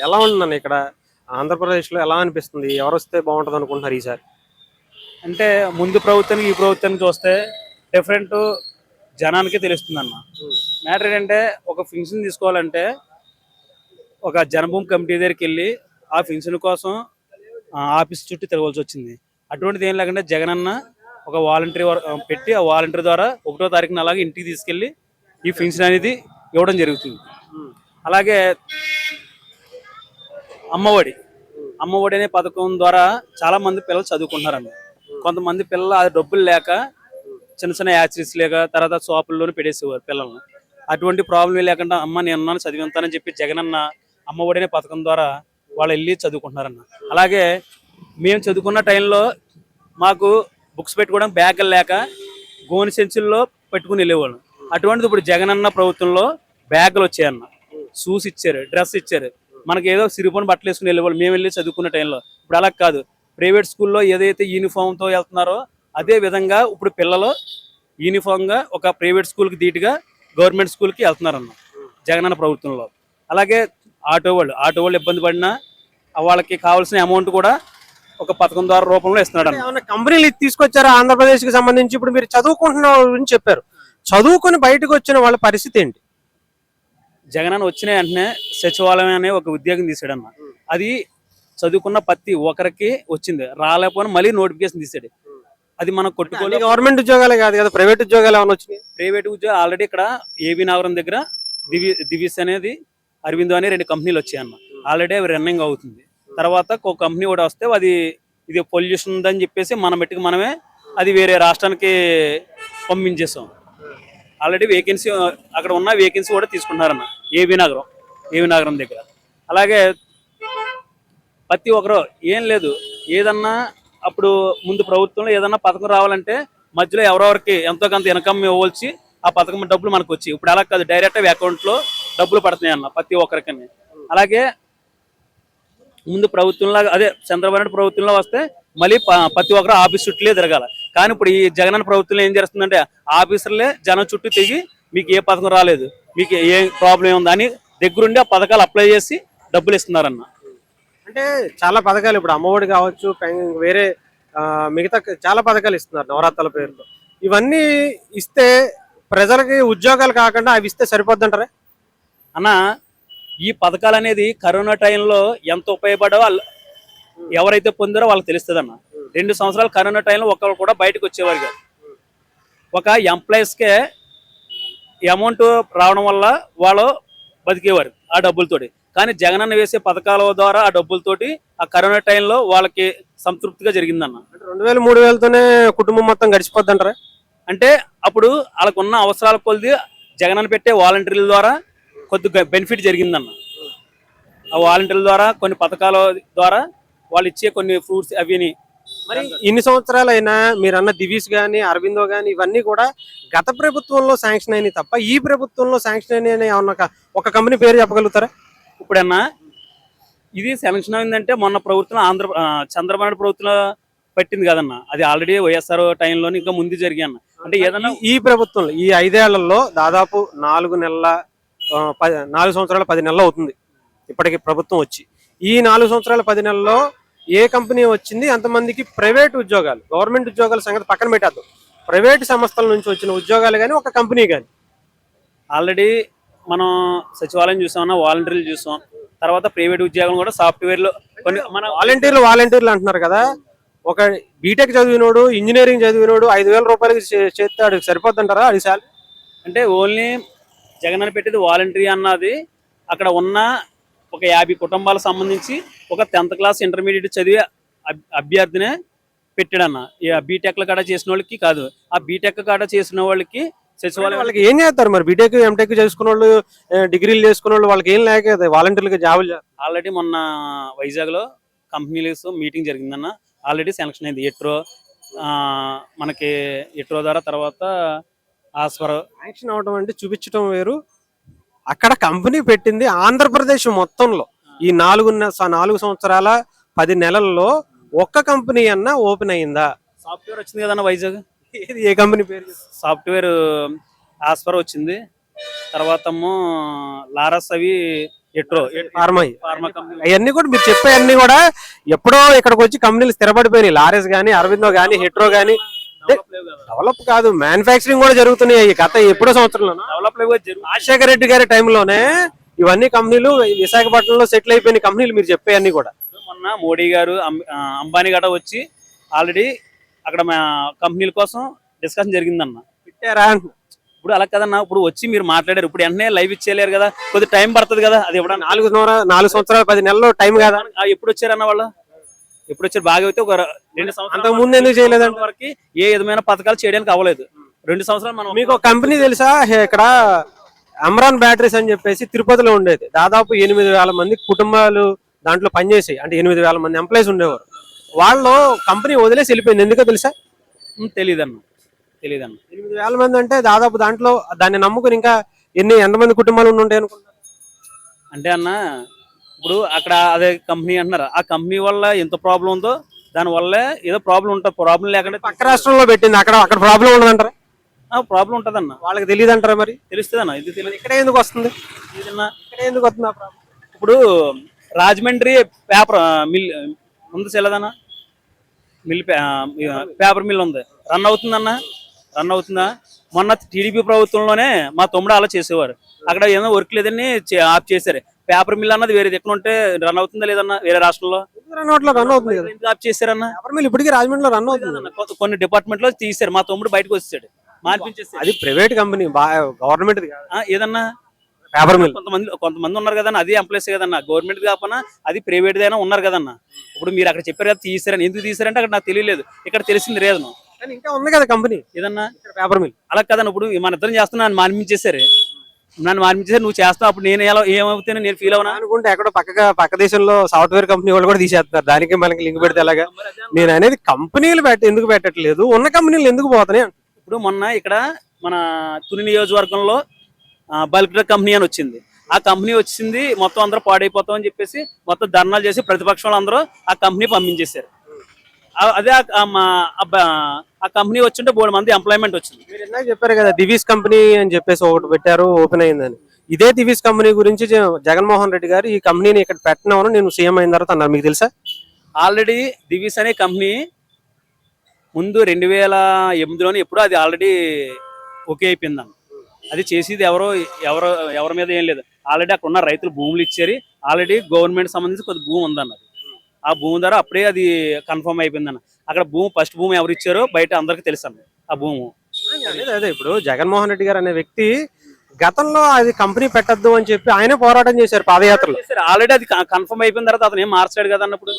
ఎలా ఉందన్న ఇక్కడ ఆంధ్రప్రదేశ్లో ఎలా అనిపిస్తుంది? ఎవరొస్తే బాగుంటుంది అనుకుంటున్నారు ఈసారి? అంటే ముందు ప్రభుత్వానికి ఈ ప్రభుత్వానికి చూస్తే డిఫరెంట్ జనానికి తెలుస్తుంది అన్న. మ్యాటర్ ఏంటంటే ఒక ఫింక్షన్ తీసుకోవాలంటే ఒక జనభూమి కమిటీ దగ్గరికి వెళ్ళి ఆ ఫింక్షన్ కోసం ఆఫీస్ చుట్టూ తిరగాల్సి వచ్చింది. అటువంటిది ఏం లేకుండా జగనన్న ఒక వాలంటరీ పెట్టి ఆ వాలంటరీ ద్వారా 1వ తారీఖున అలాగే ఇంటికి తీసుకెళ్ళి ఈ ఫింక్షన్ అనేది ఇవ్వడం జరుగుతుంది. అలాగే అమ్మఒడి అమ్మఒడి అనే పథకం ద్వారా చాలా మంది పిల్లలు చదువుకుంటున్నారన్న. కొంతమంది పిల్లలు ఆ డబ్బులు లేక చిన్న చిన్న యాక్సిడెంట్స్ లేక తర్వాత షాపుల్లోనే పెట్టేసేవారు పిల్లల్ని. అటువంటి ప్రాబ్లం లేకుండా అమ్మ నేను ఉన్నాను చదివిస్తానని చెప్పి జగనన్న అమ్మఒడి అనే పథకం ద్వారా వాళ్ళు వెళ్ళి చదువుకుంటున్నారన్న. అలాగే మేము చదువుకున్న టైంలో మాకు బుక్స్ పెట్టుకోవడానికి బ్యాగులు లేక గోని సెంచుల్లో పెట్టుకుని వెళ్ళేవాళ్ళం. అటువంటిది ఇప్పుడు జగనన్న ప్రభుత్వంలో బ్యాగులు వచ్చాయన్న, షూస్ ఇచ్చారు, డ్రెస్ ఇచ్చారు. మనకి ఏదో సిరిపోని బట్టలు వేసుకుని వెళ్ళేవాళ్ళు మేము వెళ్ళి చదువుకున్న టైంలో. ఇప్పుడు అలా కాదు, ప్రైవేట్ స్కూల్లో ఏదైతే యూనిఫామ్తో వెళ్తున్నారో అదే విధంగా ఇప్పుడు పిల్లలు యూనిఫామ్గా ఒక ప్రైవేట్ స్కూల్కి ధీటుగా గవర్నమెంట్ స్కూల్కి వెళ్తున్నారన్న జగనన్న ప్రభుత్వంలో. అలాగే ఆటో వాళ్ళు ఇబ్బంది పడినా వాళ్ళకి కావాల్సిన అమౌంట్ కూడా ఒక పథకం ద్వారా రూపంలో ఇస్తున్నాడు అన్న. ఏమన్నా కంపెనీలు తీసుకొచ్చారా ఆంధ్రప్రదేశ్కి సంబంధించి? ఇప్పుడు మీరు చదువుకుంటున్న వాళ్ళ గురించి చెప్పారు, చదువుకొని బయటకు వచ్చిన వాళ్ళ పరిస్థితి ఏంటి? జగనన్న వచ్చిన వెంటనే సచివాలయం అనే ఒక ఉద్యోగం తీసాడన్న. అది చదువుకున్న ప్రతి ఒక్కరికి వచ్చింది, రాలేకపోయినా మళ్ళీ నోటిఫికేషన్ తీసాడు. అది మనం కొట్టుకోవాలి. గవర్నమెంట్ ఉద్యోగాలే కాదు కదా, ప్రైవేట్ ఉద్యోగాలు ఏమైనా వచ్చినాయి? ప్రైవేట్ ఉద్యోగం ఆల్రెడీ ఇక్కడ ఏబీ నగరం దగ్గర దివిస్ అనేది అరవిందో అనే 2 కంపెనీలు వచ్చాయన్న. ఆల్రెడీ అవి రన్నింగ్ అవుతుంది. తర్వాత ఒక కంపెనీ కూడా వస్తే ఇది పొల్యూషన్ ఉందని చెప్పేసి మనం పెట్టుకు మనమే అది వేరే రాష్ట్రానికి పంపించేసాం. ఆల్రెడీ వేకెన్సీ అక్కడ ఉన్న వేకెన్సీ కూడా తీసుకుంటున్నారన్న ఏబీ నగరం దగ్గర. అలాగే ప్రతి ఒక్కరు ఏం లేదు, ఏదన్నా అప్పుడు ముందు ప్రభుత్వంలో ఏదన్నా పథకం రావాలంటే మధ్యలో ఎవరెవరికి ఎంతో కొంత ఇన్కమ్ ఇవ్వాల్సి ఆ పథకం డబ్బులు మనకు వచ్చి, ఇప్పుడు అలా కాదు, డైరెక్ట్గా అకౌంట్లో డబ్బులు పడుతున్నాయి అన్న ప్రతి ఒక్కరికి. అలాగే ముందు ప్రభుత్వంలో అదే చంద్రబాబు నాయుడు ప్రభుత్వంలో వస్తే మళ్ళీ ప్రతి ఒక్కరు ఆఫీస్ చుట్టూలే తిరగాల. కానీ ఇప్పుడు ఈ జగనన్న ప్రభుత్వంలో ఏం చేస్తుందంటే ఆఫీసర్లే జనం చుట్టూ తిరిగి మీకు ఏ పథకం రాలేదు, మీకు ఏ ప్రాబ్లం ఉంది అని దగ్గరుండి ఆ పథకాలు అప్లై చేసి డబ్బులు ఇస్తున్నారన్న. అంటే చాలా పథకాలు, ఇప్పుడు అమ్మఒడి కావచ్చు, వేరే మిగతా చాలా పథకాలు ఇస్తున్నారు నవరాత్రుల పేరుతో. ఇవన్నీ ఇస్తే ప్రజలకి ఉద్యోగాలు కాకుండా అవి ఇస్తే సరిపోద్దంటారా అన్న? ఈ పథకాలు అనేది కరోనా టైంలో ఎంత ఉపయోగపడో ఎవరైతే పొందారో వాళ్ళకి తెలుస్తుంది అన్న. 2 సంవత్సరాలు కరోనా టైంలో ఒకరు కూడా బయటకు వచ్చేవారు కాదు. ఒక ఎంప్లాయీస్కే అమౌంట్ రావడం వల్ల వాళ్ళు బతికేవారు ఆ డబ్బులతోటి. కానీ జగనన్న వేసే పథకాల ద్వారా ఆ డబ్బులతోటి ఆ కరోనా టైంలో వాళ్ళకి సంతృప్తిగా జరిగిందన్న. 2000-3000తోనే కుటుంబం మొత్తం గడిచిపోద్ది అంటారా? అంటే అప్పుడు వాళ్ళకున్న అవసరాల కొద్ది జగనన్న పెట్టే వాలంటీర్ల ద్వారా కొద్దిగా బెనిఫిట్ జరిగిందన్న. ఆ వాలంటీర్ల ద్వారా కొన్ని పథకాల ద్వారా వాళ్ళు ఇచ్చే కొన్ని ఫ్రూట్స్ అవిని. మరి ఇన్ని సంవత్సరాలైనా మీరు అన్న దివీస్ కానీ అరవిందో కానీ ఇవన్నీ కూడా గత ప్రభుత్వంలో శాంక్షన్ అయినాయి తప్ప ఈ ప్రభుత్వంలో శాంక్షన్ అయినాయి ఏమన్నా ఒక కంపెనీ పేరు చెప్పగలుగుతారా? ఇప్పుడన్నా ఇది శాంక్షన్ అయిందంటే మొన్న ప్రభుత్వం చంద్రబాబు నాయుడు ప్రభుత్వంలో పెట్టింది కదన్న. అది ఆల్రెడీ వైఎస్ఆర్ టైంలోనే ఇంకా ముందు జరిగాయన్న. అంటే ఏదన్నా ఈ ప్రభుత్వంలో ఈ 5 ఏళ్లలో దాదాపు 4 సంవత్సరాల 10 నెలలు అవుతుంది ఇప్పటికి ప్రభుత్వం వచ్చి. ఈ 4 సంవత్సరాల 10 నెలల్లో ఏ కంపెనీ వచ్చింది, అంతమందికి ప్రైవేట్ ఉద్యోగాలు, గవర్నమెంట్ ఉద్యోగాల సంగతి పక్కన పెట్టేద్దాం, ప్రైవేట్ సంస్థల నుంచి వచ్చిన ఉద్యోగాలు కానీ ఒక కంపెనీ కానీ? ఆల్రెడీ మనం సచివాలయం చూసామన్నా, వాలంటీర్లు చూసాం, తర్వాత ప్రైవేట్ ఉద్యోగం కూడా సాఫ్ట్వేర్లో కొన్ని మన వాలంటీర్లు అంటున్నారు కదా. ఒక బీటెక్ చదివినోడు, ఇంజనీరింగ్ చదివినోడు 5,000 రూపాయలకి చేస్తే అడిగి సరిపోతుంటారా? అది సార్ అంటే ఓన్లీ జగనన్న పెట్టేది వాలంటరీ అన్నది అక్కడ ఉన్న ఒక 50 కుటుంబాలకు సంబంధించి ఒక 10th క్లాస్ ఇంటర్మీడియట్ చదివే అభ్యర్థినే పెట్టాడన్న. బీటెక్ల కాడ చేసిన వాళ్ళకి కాదు, ఆ బీటెక్ కాడ చేసిన వాళ్ళకి సచివాలయం. వాళ్ళకి ఏం చేస్తారు మరి? బీటెక్ ఎంటెక్ చేసుకున్న వాళ్ళు, డిగ్రీలు చేసుకున్న వాళ్ళు, వాళ్ళకి ఏం లేక వాలంటీర్లుగా జాబులు. ఆల్రెడీ మొన్న వైజాగ్లో కంపెనీస్ మీటింగ్ జరిగిందన్న. ఆల్రెడీ సెలక్షన్ అయింది మనకి ఎట్రో ద్వారా, తర్వాత ఆస్వర్. శాంక్షన్ అవడం అంటే చూపించడం వేరు, అక్కడ కంపెనీ పెట్టింది ఆంధ్రప్రదేశ్ మొత్తంలో. ఈ 4 సంవత్సరాల 10 నెలల్లో ఒక్క కంపెనీ అన్నా ఓపెన్ అయిందా? సాఫ్ట్వేర్ వచ్చింది కదన్న వైజాగ్. ఏ కంపెనీ పేరు? సాఫ్ట్వేర్ ఆస్వర్ వచ్చింది, తర్వాత లారస్ అవి ఎట్రో ఫార్మా ఫార్మా కంపెనీ అవన్నీ కూడా మీరు చెప్పే అన్ని కూడా ఎప్పుడో ఇక్కడికి వచ్చి కంపెనీలు స్థిరపడిపోయినాయి. లారెస్ గానీ, అరవిందో గానీ, హెట్రో గానీ. డెవలప్ కాదు, మ్యానుఫాక్చరింగ్ కూడా జరుగుతున్నాయి గత ఎప్పుడో సంవత్సరంలో. డెవలప్ రాజశేఖర రెడ్డి గారి టైంలోనే ఇవన్నీ కంపెనీలు విశాఖపట్నంలో సెటిల్ అయిపోయిన కంపెనీలు మీరు చెప్పే అన్ని కూడా. మొన్న మోడీ గారు అంబానీ గట వచ్చి ఆల్రెడీ అక్కడ మా కంపెనీల కోసం డిస్కషన్ జరిగిందన్న. పెట్టారా? ఇప్పుడు అలా కదన్నా, ఇప్పుడు వచ్చి మీరు మాట్లాడారు, ఇప్పుడు వెంటనే లైవ్ ఇచ్చేయలేరు కదా, కొద్ది టైం పడుతుంది కదా. అది ఇవ్వడానికి 4 సంవత్సరాలు 10 నెలలు టైం కదా. ఎప్పుడు వచ్చారన్న వాళ్ళు, ఎప్పుడు వచ్చారు? బాగా అయితే ఒక 2 సంవత్సరాలు అంతకు ముందు ఎందుకు చేయలేదంటే వరకు ఏ విధమైన పథకాలు చేయడానికి అవ్వలేదు. 2 సంవత్సరాలు మనం. మీకు ఒక కంపెనీ తెలుసా ఇక్కడ, అమ్రాన్ బ్యాటరీస్ అని చెప్పేసి తిరుపతిలో ఉండేది. దాదాపు 8,000 మంది కుటుంబాలు దాంట్లో పనిచేసాయి. అంటే 8,000 మంది ఎంప్లాయీస్ ఉండేవారు. వాళ్ళు కంపెనీ వదిలేసి వెళ్ళిపోయింది. ఎందుకో తెలుసా? తెలీదన్న. 8,000 మంది అంటే దాదాపు దాంట్లో దాన్ని నమ్ముకుని ఇంకా ఎంతమంది కుటుంబాలు ఉండి ఉంటాయి అనుకుంటారు? అంటే అన్న, ఇప్పుడు అక్కడ అదే కంపెనీ అంటున్నారు, ఆ కంపెనీ వల్ల ఎంత ప్రాబ్లం ఉందో దాని వల్ల ఏదో ప్రాబ్లం ఉంటుంది. ప్రాబ్లం లేకుండా పక్క రాష్ట్రంలో పెట్టింది, అక్కడ ప్రాబ్లం ఉండదంటారా? ప్రాబ్లం ఉంటుంది అన్న. వాళ్ళకి తెలియదు అంటారా? మరి తెలుస్తుంది అన్న, ఇది తెలియదు. ఇక్కడ ఎందుకు వస్తుంది? ఇక్కడ ఎందుకు వస్తుంది ఆ ప్రాబ్లం? ఇప్పుడు రాజమండ్రి పేపర్ మిల్ ఉంది చెల్లదన్న, మిల్ పేపర్ మిల్ ఉంది, రన్ అవుతుందా? మొన్న టీడీపీ ప్రభుత్వంలోనే మా తమ్ముడు అలా చేసేవారు. అక్కడ ఏదో వర్క్ లేదని ఆఫ్ చేశారు. పేపర్ మిల్ అన్నది వేరేది ఎక్కడ ఉంటే రన్ అవుతుందా లేదన్నా వేరే రాష్ట్రంలో? రన్ అవుతుంది కదా. ఎందుకు ఆఫ్ చేశారన్న? పేపర్ మిల్ ఇప్పటికీ రాజమండ్రిలో రన్ అవుతుంది. కొన్ని డిపార్ట్మెంట్ లో తీశారు. మా తమ్ముడు బయటకు వచ్చాడు, మార్పించేసి. అది ప్రైవేట్ కంపెనీ, గవర్నమెంట్ ఏదన్నా పేపర్ మిల్. కొంతమంది ఉన్నారు కదన్న, అది ఎంప్లాయీస్ కదన్నా, గవర్నమెంట్ కాకపోయినా అది ప్రైవేట్ అయినా ఉన్నారు కదన్న. ఇప్పుడు మీరు అక్కడ చెప్పారు కదా తీసారని, ఎందుకు తీసారంటే అక్కడ నాకు తెలియలేదు, ఇక్కడ తెలిసింది రీజన్. ఇంకా ఉంది కదా కంపెనీ ఏదన్నా పేపర్ మిల్. అలా కదన్న, ఇప్పుడు మన ఇద్దరం చేస్తున్నా, నన్ను మార్పించేశారు, నువ్వు చేస్తావు. అప్పుడు నేను ఎలా ఏమవుతానో నేను ఫీల్ అవునా అనుకుంటే ఎక్కడో పక్క దేశంలో సాఫ్ట్వేర్ కంపెనీ వాళ్ళు కూడా తీసేస్తున్నారు. దానికి మనకి లింక్ పెడితే ఎలాగా? నేను అనేది కంపెనీలు ఎందుకు పెట్టట్లేదు, ఉన్న కంపెనీలు ఎందుకు పోతున్నాయి? ఇప్పుడు మొన్న ఇక్కడ మన తుని నియోజకవర్గంలో బల్క్ డ్రగ్ కంపెనీ అని వచ్చింది. ఆ కంపెనీ వచ్చింది మొత్తం అందరూ పాడైపోతాం అని చెప్పేసి మొత్తం ధర్నాలు చేసి ప్రతిపక్షంలో అందరూ ఆ కంపెనీ పంపించేశారు. అదే ఆ కంపెనీ వచ్చింటే 3 మంది ఎంప్లాయ్మెంట్ వచ్చింది. మీరు ఇందాక చెప్పారు కదా దివీస్ కంపెనీ అని చెప్పేసి ఒకటి పెట్టారు, ఓపెన్ అయిందని. ఇదే దివీస్ కంపెనీ గురించి జగన్మోహన్ రెడ్డి గారు ఈ కంపెనీని ఇక్కడ పెట్టినవను నేను సీఎం అయిన తర్వాత అన్నారు. మీకు తెలుసా? ఆల్రెడీ దివీస్ అనే కంపెనీ ముందు 2008లోనే ఎప్పుడో అది ఆల్రెడీ ఓకే అయిపోయిందన్న. అది చేసేది ఎవరి మీద ఏం లేదు. ఆల్రెడీ అక్కడ ఉన్న రైతులు భూములు ఇచ్చారు. ఆల్రెడీ గవర్నమెంట్ సంబంధించి కొద్ది భూమి ఉందన్నది. ఆ భూమి ద్వారా అప్పుడే అది కన్ఫర్మ్ అయిపోయిందన్న. అక్కడ ఫస్ట్ భూమి ఎవరు ఇచ్చారో బయట అందరికి తెలుసు అన్న ఆ భూమి. అదే ఇప్పుడు జగన్మోహన్ రెడ్డి గారు అనే వ్యక్తి గతంలో అది కంపెనీ పెట్టద్దు అని చెప్పి ఆయనే పోరాటం చేశారు పాదయాత్రలో. ఆల్రెడీ అది కన్ఫర్మ్ అయిపోయిన తర్వాత అతను ఏం మార్చాడు కదా అన్నప్పుడు.